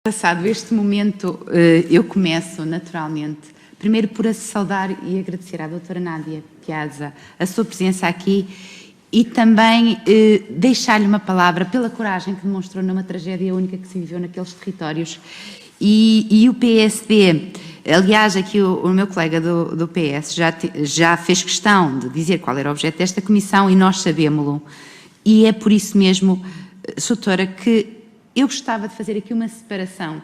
Passado este momento, eu começo naturalmente, primeiro por saudar e agradecer à doutora Nádia Piazza a sua presença aqui e também deixar-lhe uma palavra pela coragem que demonstrou numa tragédia única que se viveu naqueles territórios. E o PSD, aliás, aqui o meu colega do PS já fez questão de dizer qual era o objeto desta comissão e nós sabemos-lo. E é por isso mesmo, doutora, que eu gostava de fazer aqui uma separação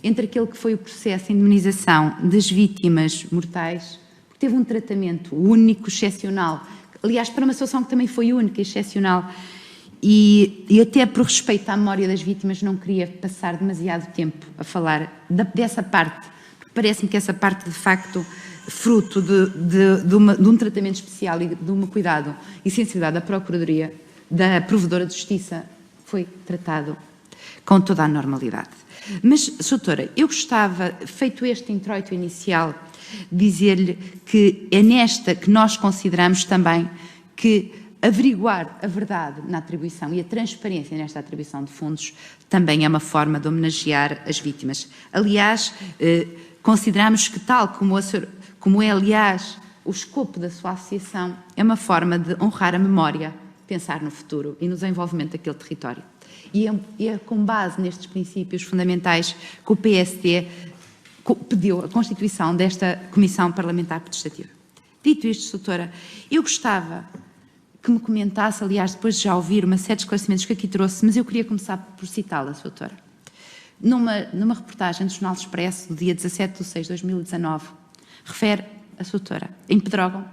entre aquele que foi o processo de indemnização das vítimas mortais, que teve um tratamento único, excepcional, aliás, para uma situação que também foi única, excepcional, e até por respeito à memória das vítimas não queria passar demasiado tempo a falar dessa parte, porque parece-me que essa parte, de facto, fruto de um tratamento especial e de um cuidado e sensibilidade da Procuradoria, da Provedora de Justiça, foi tratado com toda a normalidade. Mas, doutora, eu gostava, feito este introito inicial, dizer-lhe que é nesta que nós consideramos também que averiguar a verdade na atribuição e a transparência nesta atribuição de fundos também é uma forma de homenagear as vítimas. Aliás, consideramos que tal como é, aliás, o escopo da sua associação, é uma forma de honrar a memória, pensar no futuro e no desenvolvimento daquele território. E é com base nestes princípios fundamentais que o PSD pediu a constituição desta Comissão Parlamentar Protestativa. Dito isto, doutora, eu gostava que me comentasse, aliás, depois de já ouvir uma série de esclarecimentos que aqui trouxe, mas eu queria começar por citá-la, doutora. Numa reportagem do Jornal Expresso, do dia 17/6/2019, refere a doutora, em Pedrógão,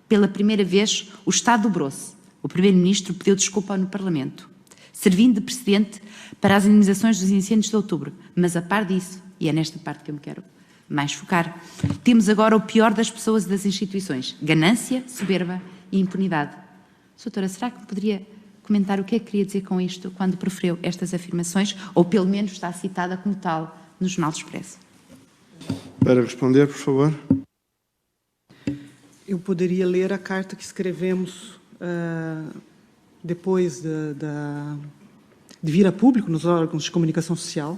pela primeira vez, o Estado dobrou-se. O Primeiro-Ministro pediu desculpa no Parlamento, servindo de precedente para as indemnizações dos incêndios de outubro. Mas, a par disso, e é nesta parte que eu me quero mais focar, temos agora o pior das pessoas e das instituições: ganância, soberba e impunidade. Doutora, será que poderia comentar o que é que queria dizer com isto quando proferiu estas afirmações, ou pelo menos está citada como tal no Jornal Expresso? Para responder, por favor. Eu poderia ler a carta que escrevemos depois de vir a público nos órgãos de comunicação social,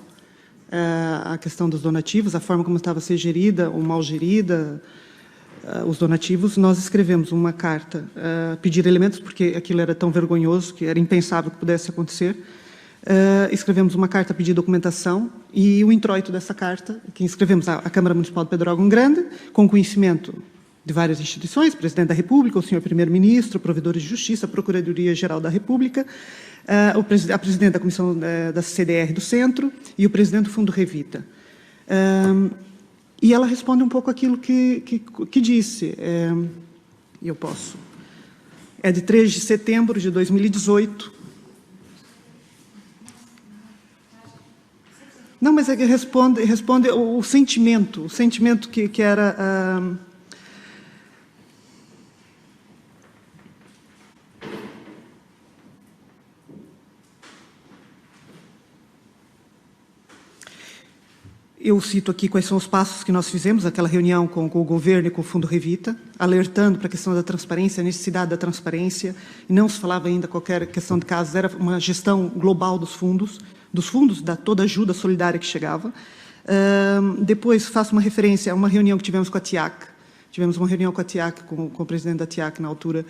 a questão dos donativos, a forma como estava a ser gerida ou mal gerida, os donativos. Nós escrevemos uma carta, pedir elementos, porque aquilo era tão vergonhoso que era impensável que pudesse acontecer. Escrevemos uma carta a pedir documentação e o introito dessa carta, que escrevemos à Câmara Municipal de Pedrógão Grande, com conhecimento de várias instituições, o Presidente da República, o Senhor Primeiro-Ministro, Provedores de Justiça, a Procuradoria-Geral da República, a Presidente da Comissão da CDR do Centro e o Presidente do Fundo Revita. E ela responde um pouco aquilo que disse. Eu posso. É de 3 de setembro de 2018. Não, mas é que responde o sentimento que era... Eu cito aqui quais são os passos que nós fizemos, aquela reunião com o governo e com o Fundo Revita, alertando para a questão da transparência, a necessidade da transparência, e não se falava ainda qualquer questão de casos, era uma gestão global dos fundos, da toda ajuda solidária que chegava. Depois faço uma referência a uma reunião que tivemos com a TIAC, com o presidente da TIAC na altura,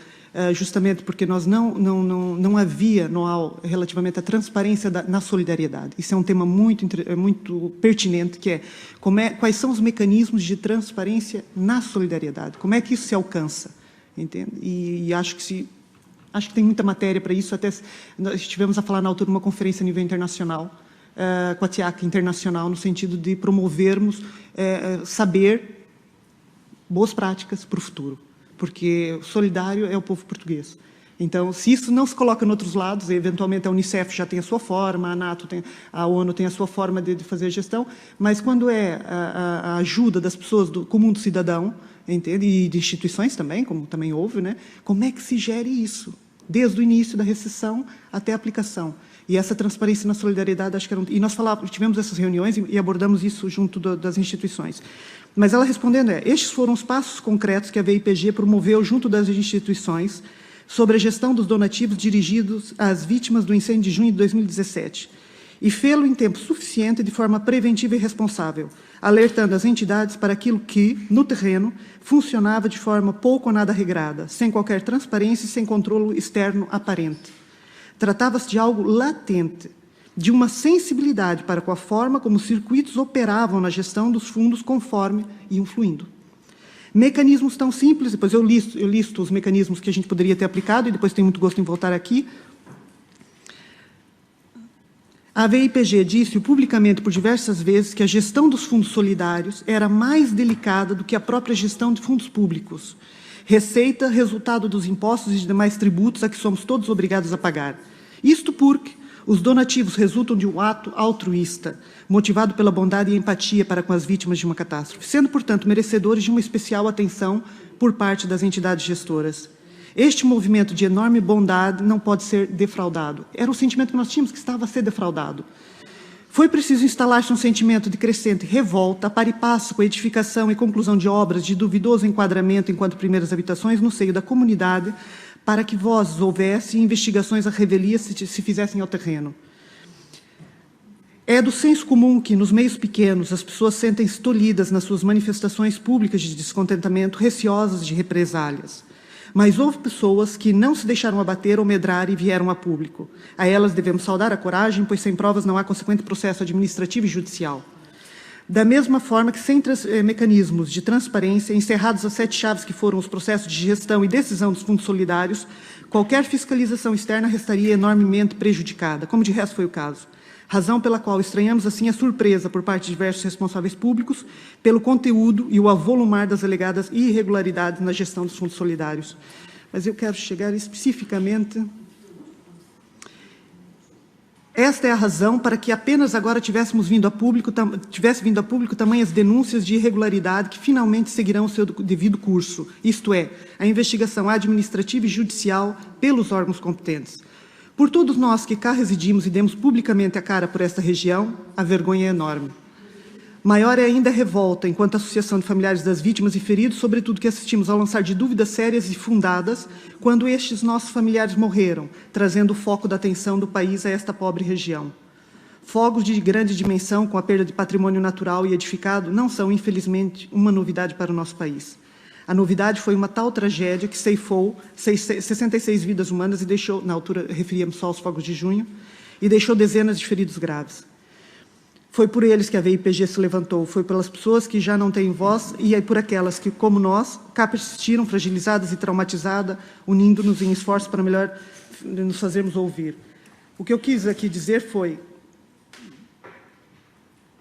justamente porque nós não havia know-how relativamente à transparência na solidariedade. Isso é um tema muito pertinente, que é quais são os mecanismos de transparência na solidariedade, como é que isso se alcança, entende? E acho que tem muita matéria para isso. Até nós estivemos a falar na altura de uma conferência a nível internacional, com a TIAC internacional, no sentido de promovermos saber boas práticas para o futuro, porque solidário é o povo português. Então, se isso não se coloca em outros lados, eventualmente a Unicef já tem a sua forma, a ONU tem a sua forma de fazer a gestão, mas quando é a ajuda das pessoas, do comum do cidadão, entende? E de instituições também, como também houve, né? Como é que se gere isso? Desde o início da recessão até a aplicação. E essa transparência na solidariedade, acho que era e nós tivemos essas reuniões e abordamos isso junto das instituições. Mas ela respondendo estes foram os passos concretos que a VIPG promoveu junto das instituições sobre a gestão dos donativos dirigidos às vítimas do incêndio de junho de 2017. e fê-lo em tempo suficiente de forma preventiva e responsável, alertando as entidades para aquilo que, no terreno, funcionava de forma pouco ou nada regrada, sem qualquer transparência e sem controle externo aparente. Tratava-se de algo latente, de uma sensibilidade para com a forma como os circuitos operavam na gestão dos fundos conforme iam fluindo. Mecanismos tão simples, depois eu listo os mecanismos que a gente poderia ter aplicado, e depois tenho muito gosto em voltar aqui. A VIPG disse publicamente por diversas vezes que a gestão dos fundos solidários era mais delicada do que a própria gestão de fundos públicos. Receita, resultado dos impostos e demais tributos a que somos todos obrigados a pagar. Isto porque os donativos resultam de um ato altruísta, motivado pela bondade e empatia para com as vítimas de uma catástrofe, sendo, portanto, merecedores de uma especial atenção por parte das entidades gestoras. Este movimento de enorme bondade não pode ser defraudado. Era o sentimento que nós tínhamos, que estava a ser defraudado. Foi preciso instalar-se um sentimento de crescente revolta, par e passo com a edificação e conclusão de obras de duvidoso enquadramento enquanto primeiras habitações no seio da comunidade, para que vozes houvesse e investigações à revelia se fizessem ao terreno. É do senso comum que, nos meios pequenos, as pessoas sentem-se tolhidas nas suas manifestações públicas de descontentamento, receosas de represálias. Mas houve pessoas que não se deixaram abater ou medrar e vieram a público. A elas devemos saudar a coragem, pois sem provas não há consequente processo administrativo e judicial. Da mesma forma que, sem mecanismos de transparência, encerrados as 7 chaves que foram os processos de gestão e decisão dos fundos solidários, qualquer fiscalização externa restaria enormemente prejudicada, como de resto foi o caso. Razão pela qual estranhamos assim a surpresa por parte de diversos responsáveis públicos pelo conteúdo e o avolumar das alegadas irregularidades na gestão dos fundos solidários. Mas eu quero chegar especificamente... Esta é a razão para que apenas agora tivesse vindo a público tamanhas denúncias de irregularidade que finalmente seguirão o seu devido curso, isto é, a investigação administrativa e judicial pelos órgãos competentes. Por todos nós que cá residimos e demos publicamente a cara por esta região, a vergonha é enorme. Maior é ainda a revolta, enquanto Associação de Familiares das Vítimas e Feridos, sobretudo que assistimos ao lançar de dúvidas sérias e fundadas, quando estes nossos familiares morreram, trazendo o foco da atenção do país a esta pobre região. Fogos de grande dimensão, com a perda de patrimônio natural e edificado, não são, infelizmente, uma novidade para o nosso país. A novidade foi uma tal tragédia que ceifou 66 vidas humanas e deixou, na altura referíamos só aos fogos de junho, e deixou dezenas de feridos graves. Foi por eles que a VIPG se levantou, foi pelas pessoas que já não têm voz e por aquelas que, como nós, cá persistiram, fragilizadas e traumatizadas, unindo-nos em esforços para melhor nos fazermos ouvir. O que eu quis aqui dizer foi,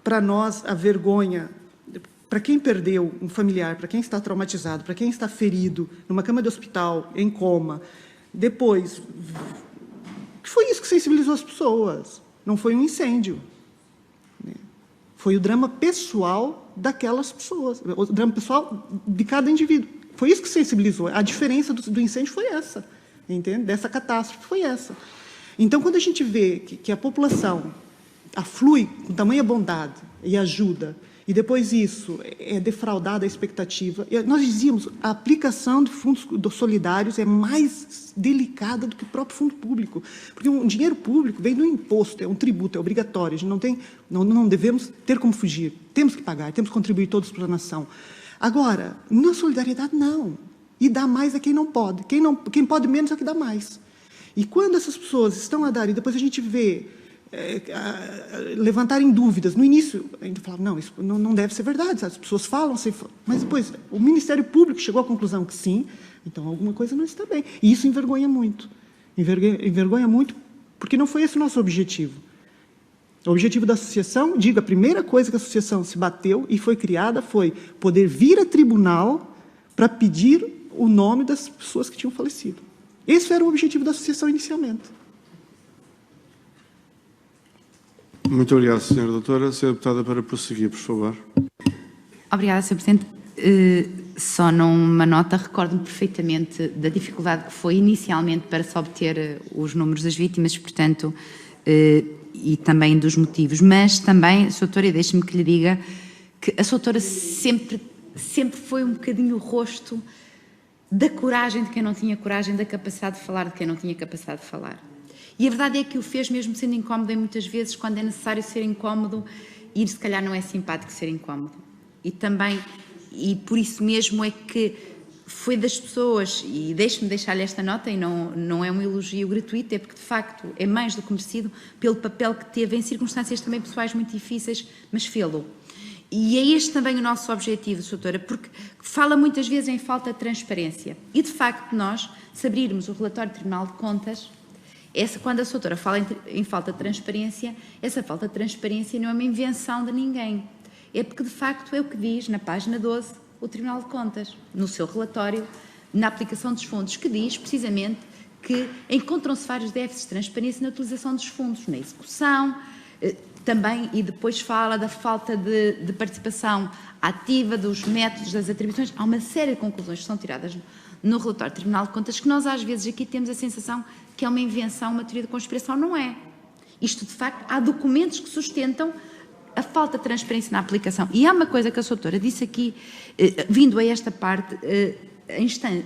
para nós, a vergonha, para quem perdeu um familiar, para quem está traumatizado, para quem está ferido, numa cama de hospital, em coma, depois, que foi isso que sensibilizou as pessoas, não foi um incêndio. Foi o drama pessoal daquelas pessoas, o drama pessoal de cada indivíduo. Foi isso que sensibilizou. A diferença do incêndio foi essa, entende? Dessa catástrofe foi essa. Então, quando a gente vê que a população aflui com tamanha bondade e ajuda, e depois isso é defraudada a expectativa, nós dizíamos, a aplicação de fundos solidários é mais delicada do que o próprio fundo público, porque um dinheiro público vem do imposto, é um tributo, é obrigatório, a gente não devemos ter como fugir, temos que pagar, temos que contribuir todos para a nação. Agora, na solidariedade, não. E dá mais a quem não pode. Quem pode menos é o que dá mais. E quando essas pessoas estão a dar, e depois a gente vê levantarem dúvidas. No início, a gente falava, não, isso não deve ser verdade, as pessoas falam, mas depois o Ministério Público chegou à conclusão que sim, então alguma coisa não está bem. E isso envergonha muito. Envergonha muito porque não foi esse o nosso objetivo. O objetivo da associação, a primeira coisa que a associação se bateu e foi criada foi poder vir a tribunal para pedir o nome das pessoas que tinham falecido. Esse era o objetivo da associação inicialmente. Muito obrigado, Sra. Doutora. Sra. Deputada, para prosseguir, por favor. Obrigada, Sr. Presidente. Só numa nota, recordo-me perfeitamente da dificuldade que foi inicialmente para se obter os números das vítimas, portanto, e também dos motivos. Mas também, Sra. Doutora, e deixe-me que lhe diga que a Sra. Doutora sempre foi um bocadinho o rosto da coragem de quem não tinha coragem, da capacidade de falar de quem não tinha capacidade de falar. E a verdade é que o fez mesmo sendo incómodo, e muitas vezes, quando é necessário ser incómodo, ir se calhar não é simpático ser incómodo. E também, e por isso mesmo é que foi das pessoas, e deixe-me deixar-lhe esta nota, e não é um elogio gratuito, é porque de facto é mais do que merecido pelo papel que teve em circunstâncias também pessoais muito difíceis, mas fê-lo. E é este também o nosso objetivo, doutora, porque fala muitas vezes em falta de transparência. E de facto nós, se abrirmos o relatório do Tribunal de Contas, quando a doutora fala em falta de transparência, essa falta de transparência não é uma invenção de ninguém. É porque de facto é o que diz na página 12 o Tribunal de Contas, no seu relatório, na aplicação dos fundos, que diz precisamente que encontram-se vários déficits de transparência na utilização dos fundos, na execução, também, e depois fala da falta de participação ativa, dos métodos, das atribuições. Há uma série de conclusões que são tiradas no relatório do Tribunal de Contas que nós às vezes aqui temos a sensação que é uma invenção, uma teoria de conspiração. Não é. Isto, de facto, há documentos que sustentam a falta de transparência na aplicação. E há uma coisa que a doutora disse aqui, vindo a esta parte,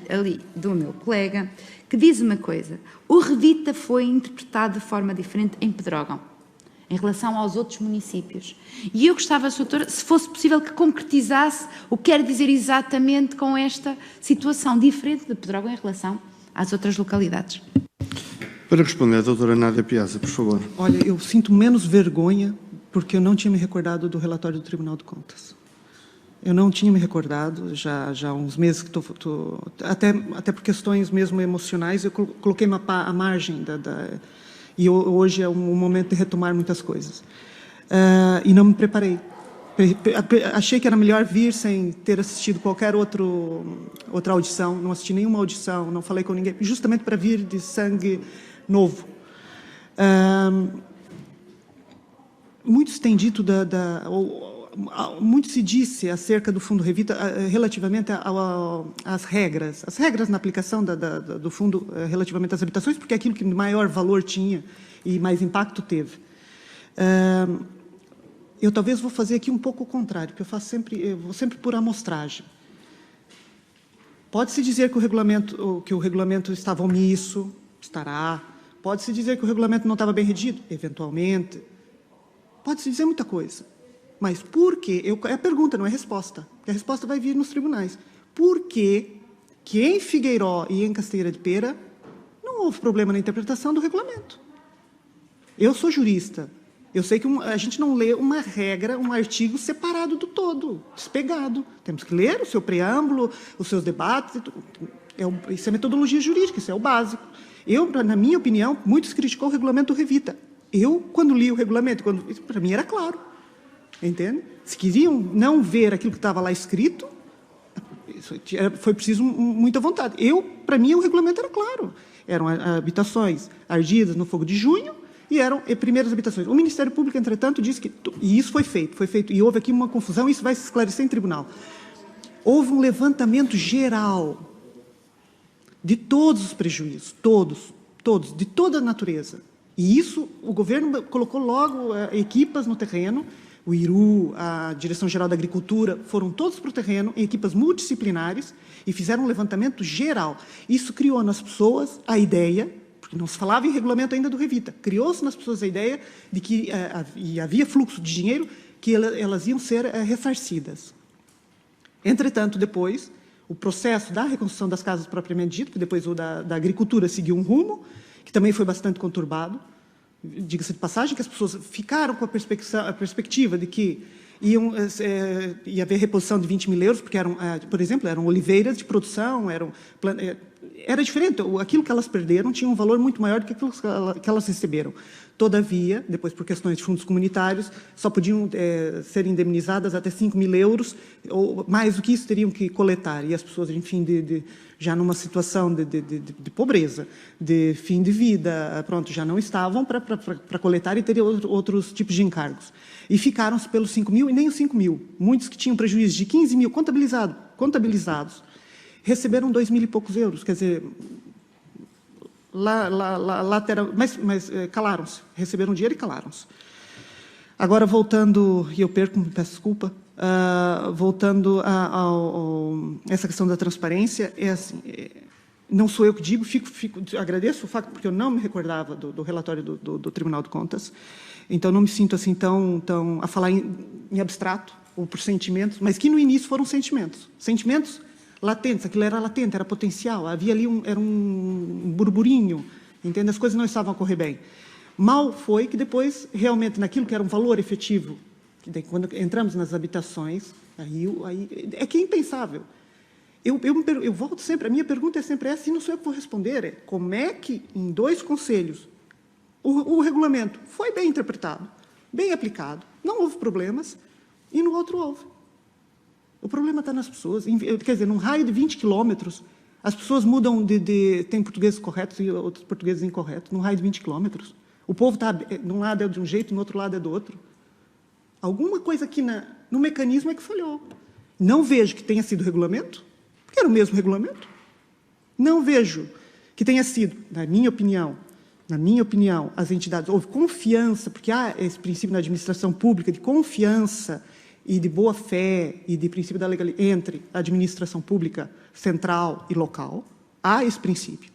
ali do meu colega, que diz uma coisa: o Revita foi interpretado de forma diferente em Pedrógão, em relação aos outros municípios. E eu gostava, doutora, se fosse possível, que concretizasse o que quer dizer exatamente com esta situação diferente de Pedrógão em relação às outras localidades. Para responder, a doutora Nádia Piazza, por favor. Olha, eu sinto menos vergonha porque eu não tinha me recordado do relatório do Tribunal de Contas. Eu não tinha me recordado, já há uns meses que até por questões mesmo emocionais, eu coloquei a margem e hoje é um momento de retomar muitas coisas. E não me preparei. Achei que era melhor vir sem ter assistido qualquer outra audição, não assisti nenhuma audição, não falei com ninguém, justamente para vir de sangue novo. Muito se tem dito muito se disse acerca do Fundo Revita relativamente às regras. As regras na aplicação do fundo relativamente às habitações, porque é aquilo que maior valor tinha e mais impacto teve. Eu talvez vou fazer aqui um pouco o contrário, porque eu vou sempre por amostragem. Pode-se dizer que o regulamento estava omisso, estará. Pode-se dizer que o regulamento não estava bem redigido, eventualmente. Pode-se dizer muita coisa. Mas por quê? É a pergunta, não é a resposta. Porque a resposta vai vir nos tribunais. Por que em Figueiró e em Castanheira de Pera não houve problema na interpretação do regulamento? Eu sou jurista. Eu sei que a gente não lê uma regra, um artigo separado do todo, despegado. Temos que ler o seu preâmbulo, os seus debates. Isso é metodologia jurídica, isso é o básico. Na minha opinião, muitos criticou o regulamento do Revita. Eu, quando li o regulamento, para mim era claro. Entende? Se queriam não ver aquilo que estava lá escrito, foi preciso muita vontade. Para mim, o regulamento era claro. Eram habitações ardidas no fogo de junho e eram primeiras habitações. O Ministério Público, entretanto, disse que... E isso foi feito. E houve aqui uma confusão, isso vai se esclarecer em tribunal. Houve um levantamento geral de todos os prejuízos, todos, de toda a natureza. E isso, o governo colocou logo equipas no terreno, o IRU, a Direção-Geral da Agricultura, foram todos para o terreno, em equipas multidisciplinares, e fizeram um levantamento geral. Isso criou nas pessoas a ideia, porque não se falava em regulamento ainda do Revita, criou-se nas pessoas a ideia de que havia fluxo de dinheiro, que elas iam ser ressarcidas. Entretanto, depois, o processo da reconstrução das casas propriamente dito, que depois o da agricultura seguiu um rumo, que também foi bastante conturbado, diga-se de passagem, que as pessoas ficaram com a perspectiva de que ia haver reposição de 20 mil euros, porque, por exemplo, eram oliveiras de produção, era diferente. Aquilo que elas perderam tinha um valor muito maior do que aquilo que elas receberam. Todavia, depois por questões de fundos comunitários, só podiam ser indemnizadas até 5 mil euros, ou mais do que isso teriam que coletar. E as pessoas, enfim, já numa situação de pobreza, de fim de vida, pronto, já não estavam para coletar e teriam outros tipos de encargos. E ficaram-se pelos 5 mil e nem os 5 mil. Muitos que tinham prejuízo de 15 mil contabilizados, receberam 2 mil e poucos euros. Quer dizer, mas calaram-se, receberam dinheiro e calaram-se. Agora, voltando, e eu peço desculpa, voltando a essa questão da transparência, assim, não sou eu que digo, agradeço o facto, porque eu não me recordava do relatório do Tribunal de Contas, então não me sinto assim tão a falar em abstrato, ou por sentimentos, mas que no início foram sentimentos latentes, aquilo era latente, era potencial, havia ali era um burburinho, entende? As coisas não estavam a correr bem. Mal foi que depois, realmente, naquilo que era um valor efetivo, que daí, quando entramos nas habitações, aí é que é impensável. Eu volto sempre, a minha pergunta é sempre essa, e não sou eu que vou responder, é como é que, em 2 conselhos, o regulamento foi bem interpretado, bem aplicado, não houve problemas, e no outro houve. O problema está nas pessoas. Quer dizer, num raio de 20 quilômetros, as pessoas mudam tem portugueses corretos e outros portugueses incorretos, num raio de 20 quilômetros. O povo está, de um lado é de um jeito, no outro lado é do outro. Alguma coisa aqui no mecanismo é que falhou. Não vejo que tenha sido o regulamento, porque era o mesmo regulamento. Não vejo que tenha sido, na minha opinião, as entidades, houve confiança, porque há esse princípio na administração pública de confiança e de boa-fé e de princípio da legalidade entre a administração pública central e local. Há esse princípio.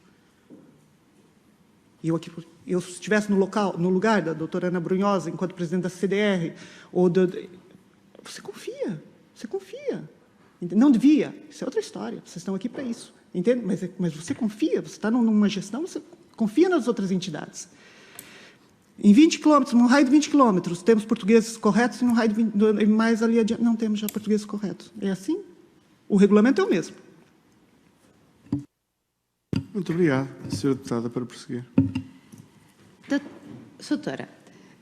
Se estivesse no lugar da doutora Ana Brunhosa, enquanto presidente da CDR, você confia. Não devia, isso é outra história, vocês estão aqui para isso, entende? Mas você confia, você está numa gestão, você confia nas outras entidades. Em 20 quilômetros, num raio de 20 quilômetros, temos portugueses corretos e num raio de mais ali adiante, não temos já portugueses corretos. É assim? O regulamento é o mesmo. Muito obrigado. Senhora Deputada, para prosseguir. Doutora,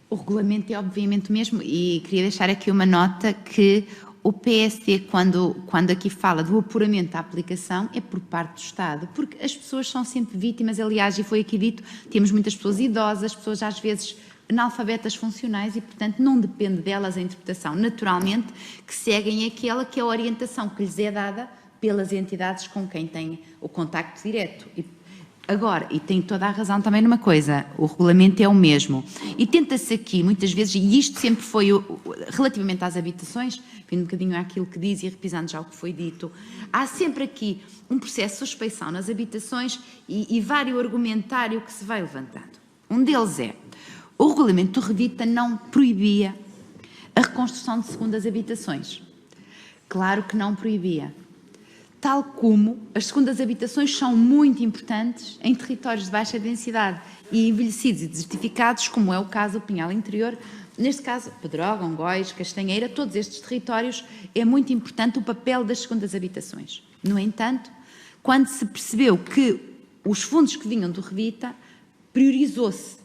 o regulamento é obviamente o mesmo e queria deixar aqui uma nota que o PSD, quando aqui fala do apuramento da aplicação, é por parte do Estado, porque as pessoas são sempre vítimas, aliás, e foi aqui dito, temos muitas pessoas idosas, pessoas às vezes analfabetas funcionais e, portanto, não depende delas a interpretação. Naturalmente, que seguem aquela que é a orientação que lhes é dada pelas entidades com quem têm o contacto direto. Agora, e tem toda a razão também numa coisa, o regulamento é o mesmo. E tenta-se aqui, muitas vezes, e isto sempre foi, relativamente às habitações, vindo um bocadinho àquilo que diz e repisando já o que foi dito, há sempre aqui um processo de suspeição nas habitações e vários argumentário que se vai levantando. Um deles é, o regulamento do Revita não proibia a reconstrução de segundas habitações. Claro que não proibia. Tal como as segundas habitações são muito importantes em territórios de baixa densidade e envelhecidos e desertificados, como é o caso do Pinhal Interior, neste caso Pedrógão, Góis, Castanheira, todos estes territórios, é muito importante o papel das segundas habitações. No entanto, quando se percebeu que os fundos que vinham do Revita, priorizou-se.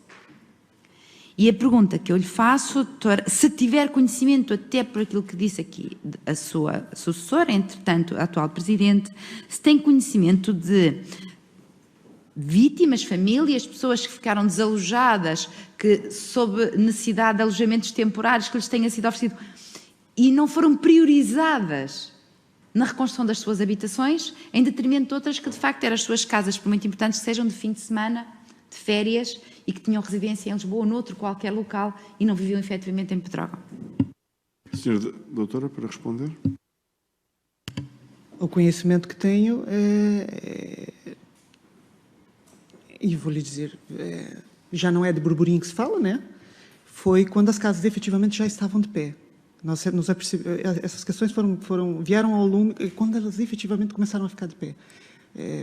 E a pergunta que eu lhe faço, doutora, se tiver conhecimento, até por aquilo que disse aqui a sua sucessora, entretanto, a atual presidente, se tem conhecimento de vítimas, famílias, pessoas que ficaram desalojadas, que sob necessidade de alojamentos temporários que lhes tenha sido oferecido e não foram priorizadas na reconstrução das suas habitações, em detrimento de outras que, de facto, eram as suas casas, por muito importantes que sejam de fim de semana, de férias, e que tinham residência em Lisboa ou noutro qualquer local e não viviam efetivamente em Pedrógão. Senhora Doutora, para responder. O conhecimento que tenho e vou lhe dizer, já não é de burburinho que se fala, né? Foi quando as casas efetivamente já estavam de pé. Essas questões vieram ao lume quando elas efetivamente começaram a ficar de pé.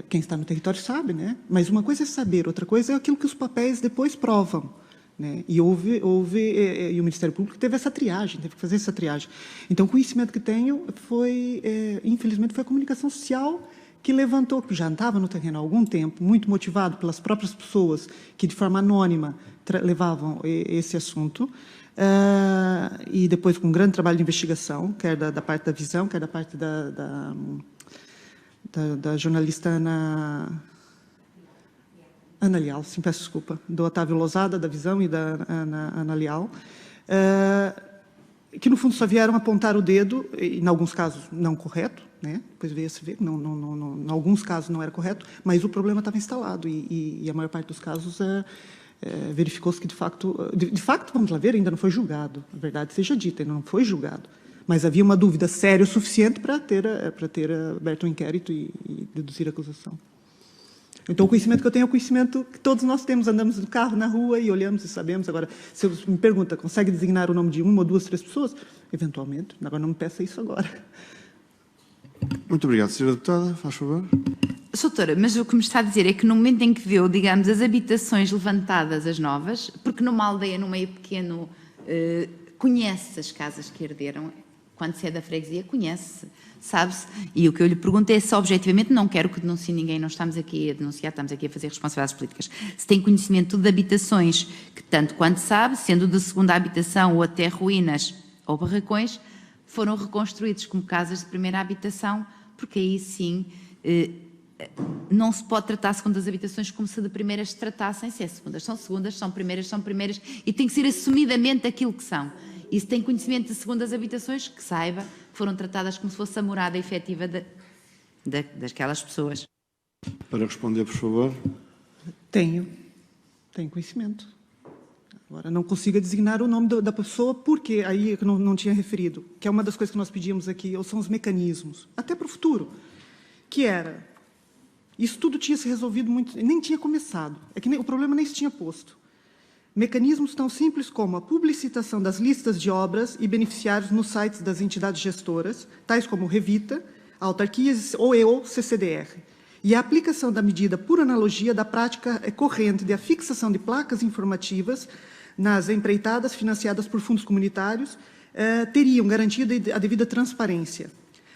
Quem está no território sabe, né? Mas uma coisa é saber, outra coisa é aquilo que os papéis depois provam, né? E e o Ministério Público teve essa triagem, teve que fazer essa triagem. Então, o conhecimento que tenho foi, infelizmente, foi a comunicação social que levantou, que já estava no terreno há algum tempo, muito motivado pelas próprias pessoas que, de forma anônima, levavam esse assunto, e depois com um grande trabalho de investigação, quer da parte da Visão, quer da parte da jornalista Ana Leal, sim, peço desculpa, do Otávio Lozada, da Visão, e da Ana Leal, que, no fundo, só vieram apontar o dedo, em alguns casos não correto, né? Depois veio a se ver, em alguns casos não era correto, mas o problema estava instalado e a maior parte dos casos verificou-se que, de fato, vamos lá ver, ainda não foi julgado, a verdade seja dita, ainda não foi julgado. Mas havia uma dúvida séria o suficiente para ter aberto um inquérito e deduzir a acusação. Então, o conhecimento que eu tenho é o conhecimento que todos nós temos. Andamos no carro, na rua e olhamos e sabemos. Agora, se você me pergunta, consegue designar o nome de uma ou duas, três pessoas? Eventualmente. Agora, não me peça isso agora. Muito obrigado. Senhora Deputada, faz favor. Doutora, mas o que me está a dizer é que no momento em que viu, digamos, as habitações levantadas, as novas, porque numa aldeia, num meio pequeno, conhece as casas que herderam, quando se é da freguesia, conhece, sabe-se. E o que eu lhe pergunto é se, objetivamente, não quero que denuncie ninguém, não estamos aqui a denunciar, estamos aqui a fazer responsabilidades políticas. Se tem conhecimento de habitações que, tanto quanto sabe, sendo de segunda habitação ou até ruínas ou barracões, foram reconstruídos como casas de primeira habitação, porque aí sim não se pode tratar segundas habitações como se de primeiras se tratassem. Se é segundas, são primeiras e tem que ser assumidamente aquilo que são. E se tem conhecimento de segundas habitações, que saiba que foram tratadas como se fosse a morada efetiva daquelas pessoas. Para responder, por favor. Tenho conhecimento. Agora, não consigo designar o nome da pessoa, porque aí é que não tinha referido, que é uma das coisas que nós pedimos aqui, ou são os mecanismos, até para o futuro, que era, isso tudo tinha se resolvido muito, nem tinha começado, é que o problema nem se tinha posto. Mecanismos tão simples como a publicitação das listas de obras e beneficiários nos sites das entidades gestoras, tais como Revita, autarquias ou CCDR, e a aplicação da medida por analogia da prática corrente de afixação de placas informativas nas empreitadas financiadas por fundos comunitários teriam garantido a devida transparência.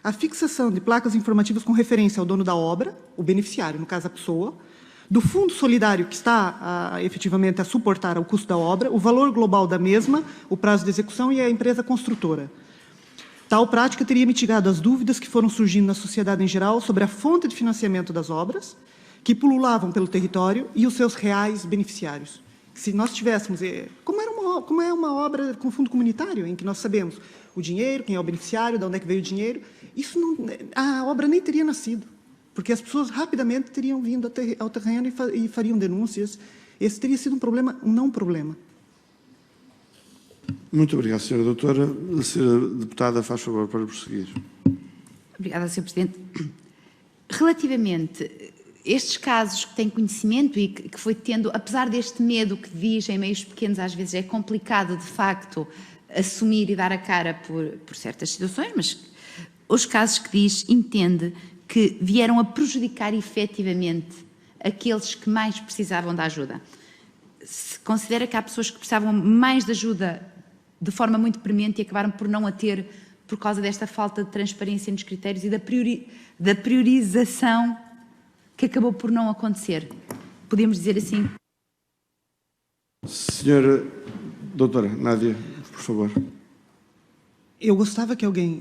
A fixação de placas informativas com referência ao dono da obra, o beneficiário, no caso a pessoa, do fundo solidário que está efetivamente a suportar o custo da obra, o valor global da mesma, o prazo de execução e a empresa construtora. Tal prática teria mitigado as dúvidas que foram surgindo na sociedade em geral sobre a fonte de financiamento das obras, que pululavam pelo território, e os seus reais beneficiários. Se nós tivéssemos, como é uma obra com fundo comunitário, em que nós sabemos o dinheiro, quem é o beneficiário, de onde é que veio o dinheiro, a obra nem teria nascido, porque as pessoas rapidamente teriam vindo ao terreno e fariam denúncias. Esse teria sido um problema, um não problema. Muito obrigado, Sra. Doutora. A Sra. Deputada, faz favor para prosseguir. Obrigada, Sr. Presidente. Relativamente a estes casos que têm conhecimento e que foi tendo, apesar deste medo que diz em meios pequenos, às vezes é complicado, de facto, assumir e dar a cara por certas situações, mas os casos que diz, entende que vieram a prejudicar efetivamente aqueles que mais precisavam da ajuda. Se considera que há pessoas que precisavam mais de ajuda de forma muito premente e acabaram por não a ter por causa desta falta de transparência nos critérios e da priorização que acabou por não acontecer. Podemos dizer assim? Senhora Doutora Nádia, por favor. Eu gostava que alguém,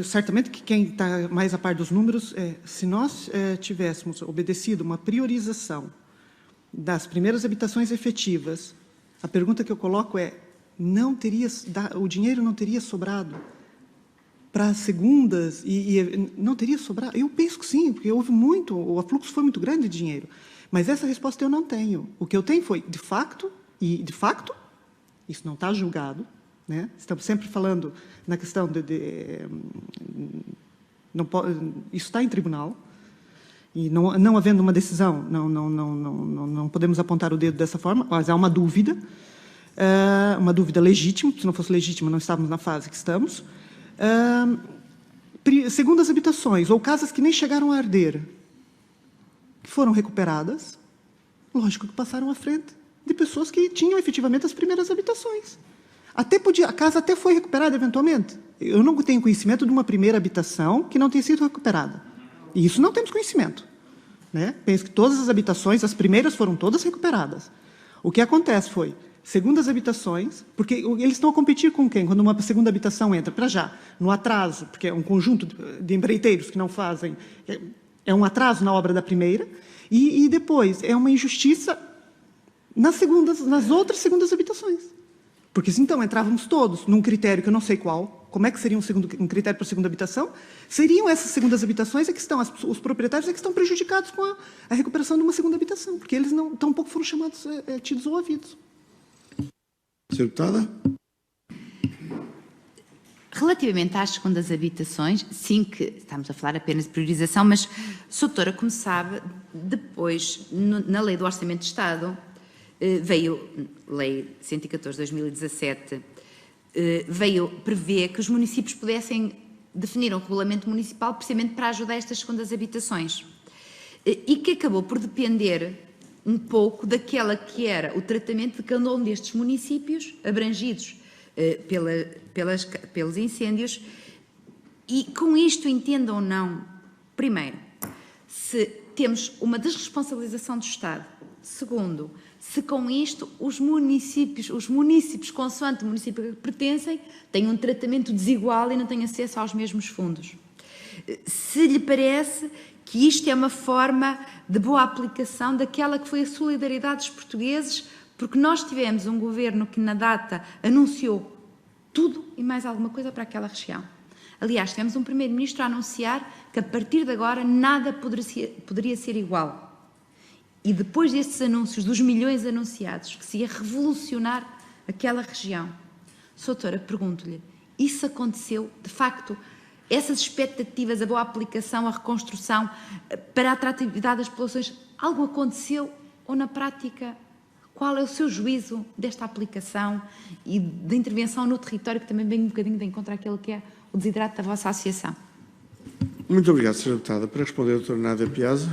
certamente que quem está mais a par dos números, se nós tivéssemos obedecido uma priorização das primeiras habitações efetivas, a pergunta que eu coloco é, o dinheiro não teria sobrado para as segundas e não teria sobrado? Eu penso que sim, porque houve muito, o afluxo foi muito grande de dinheiro. Mas essa resposta eu não tenho. O que eu tenho foi, de facto, isso não está julgado, né? Estamos sempre falando na questão isso está em tribunal, e não havendo uma decisão, não podemos apontar o dedo dessa forma, mas há uma dúvida legítima, se não fosse legítima não estávamos na fase que estamos. Segundas habitações, ou casas que nem chegaram a arder, que foram recuperadas, lógico que passaram à frente de pessoas que tinham efetivamente as primeiras habitações. A casa até foi recuperada eventualmente. Eu não tenho conhecimento de uma primeira habitação que não tenha sido recuperada. E isso não temos conhecimento, né? Penso que todas as habitações, as primeiras foram todas recuperadas. O que acontece foi, segundas habitações, porque eles estão a competir com quem? Quando uma segunda habitação entra, para já, no atraso, porque é um conjunto de empreiteiros que não fazem, é um atraso na obra da primeira, e depois é uma injustiça nas outras segundas habitações. Porque se então entrávamos todos num critério que eu não sei qual, como é que seria um critério para a segunda habitação? Seriam essas segundas habitações que estão, os proprietários que estão prejudicados com a recuperação de uma segunda habitação, porque eles tampouco foram chamados, tidos ou ouvidos. Senhora Deputada. Relativamente às segundas habitações, sim que estamos a falar apenas de priorização, mas, Sra. Doutora, como sabe, depois, na Lei do Orçamento de Estado, veio, Lei 114/2017, veio prever que os municípios pudessem definir um regulamento municipal precisamente para ajudar estas segundas habitações. E que acabou por depender um pouco daquela que era o tratamento de cada um destes municípios abrangidos pelos incêndios, e com isto entendam ou não, primeiro, se temos uma desresponsabilização do Estado, segundo, se com isto os municípios consoante o município que pertencem, têm um tratamento desigual e não têm acesso aos mesmos fundos. Se lhe parece que isto é uma forma de boa aplicação daquela que foi a solidariedade dos portugueses, porque nós tivemos um governo que na data anunciou tudo e mais alguma coisa para aquela região. Aliás, tivemos um primeiro-ministro a anunciar que a partir de agora nada poderia ser igual. E depois destes anúncios, dos milhões anunciados, que se ia revolucionar aquela região. Sra. Doutora, pergunto-lhe, isso aconteceu, de facto, essas expectativas, a boa aplicação, a reconstrução, para a atratividade das populações, algo aconteceu ou na prática? Qual é o seu juízo desta aplicação e da intervenção no território, que também vem um bocadinho de encontro àquilo que é o desidrato da vossa associação? Muito obrigado, Sra. Deputada. Para responder, a doutora Nádia Piazza.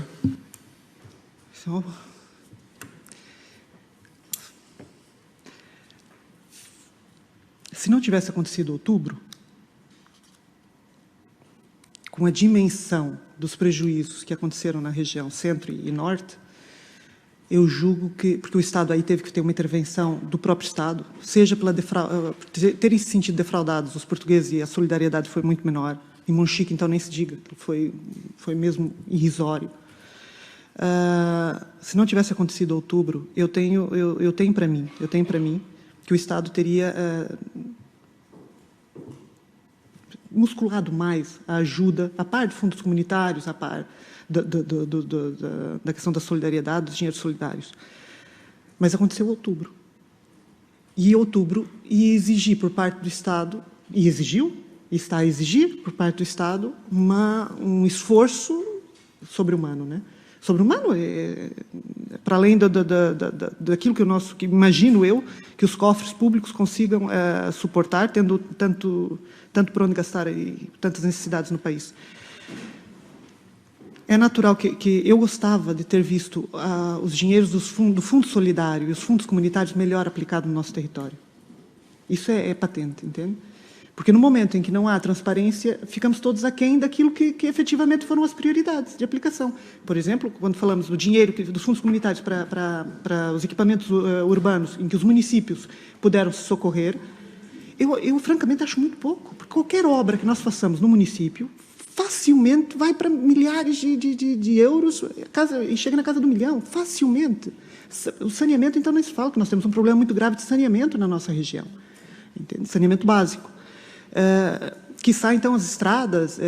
Se não tivesse acontecido outubro, com a dimensão dos prejuízos que aconteceram na região centro e norte, eu julgo que, porque o Estado aí teve que ter uma intervenção do próprio Estado, seja por terem se sentido defraudados os portugueses, e a solidariedade foi muito menor. Em Monchique, então, nem se diga, foi mesmo irrisório. Se não tivesse acontecido outubro, eu tenho para mim que o Estado teria musculado mais a ajuda, a par de fundos comunitários, a par da questão da solidariedade, dos dinheiros solidários. Mas aconteceu outubro. E outubro ia exigir por parte do Estado, e exigiu, e está a exigir por parte do Estado, um esforço sobre-humano, né? Sobre-humano, para além daquilo que imagino eu, que os cofres públicos consigam suportar, tendo tanto por onde gastar e tantas necessidades no país. É natural que eu gostava de ter visto os dinheiros do Fundo Solidário e os fundos comunitários melhor aplicados no nosso território. Isso é patente, entende? Porque no momento em que não há transparência, ficamos todos aquém daquilo que efetivamente foram as prioridades de aplicação. Por exemplo, quando falamos do dinheiro dos fundos comunitários para os equipamentos urbanos, em que os municípios puderam se socorrer, eu francamente acho muito pouco. Porque qualquer obra que nós façamos no município, facilmente vai para milhares de euros e chega na casa do milhão, facilmente. O saneamento, então, nem se fala, que nós temos um problema muito grave de saneamento na nossa região. Entende? Saneamento básico. Quiçá, então, as estradas.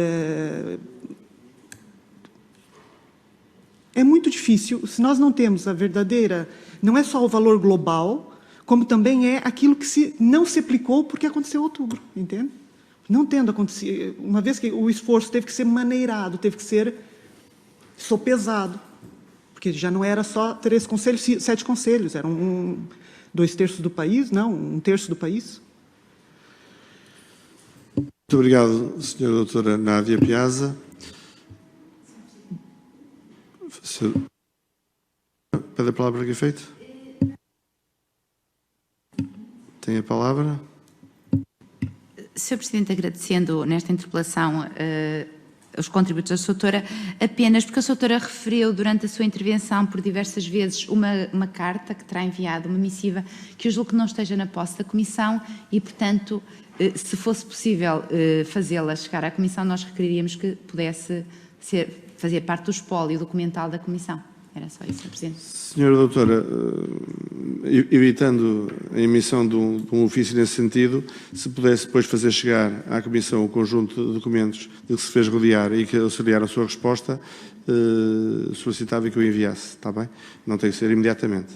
É muito difícil, se nós não temos a verdadeira... Não é só o valor global, como também é aquilo que não se aplicou porque aconteceu em outubro, entende? Não tendo acontecido, uma vez que o esforço teve que ser maneirado, teve que ser sopesado, porque já não era só 3 conselhos, 7 conselhos, eram 2/3 do país, não, 1/3 do país. Muito obrigado, Sra. Doutora Nádia Piazza. Pede a palavra para que efeito? Tem a palavra. Sr. Presidente, agradecendo nesta interpelação os contributos da Sra. Doutora, apenas porque a Sra. Doutora referiu durante a sua intervenção por diversas vezes uma carta que terá enviado, uma missiva, que eu julgo que não esteja na posse da Comissão e, portanto, se fosse possível fazê-la chegar à Comissão, nós requeriríamos que pudesse fazer parte do espólio documental da Comissão. Era só isso, Sr. Presidente. Senhora Doutora, evitando a emissão de um ofício nesse sentido, se pudesse depois fazer chegar à Comissão o conjunto de documentos de que se fez rodear e que auxiliaram a sua resposta, solicitava que o enviasse, está bem? Não tem que ser imediatamente.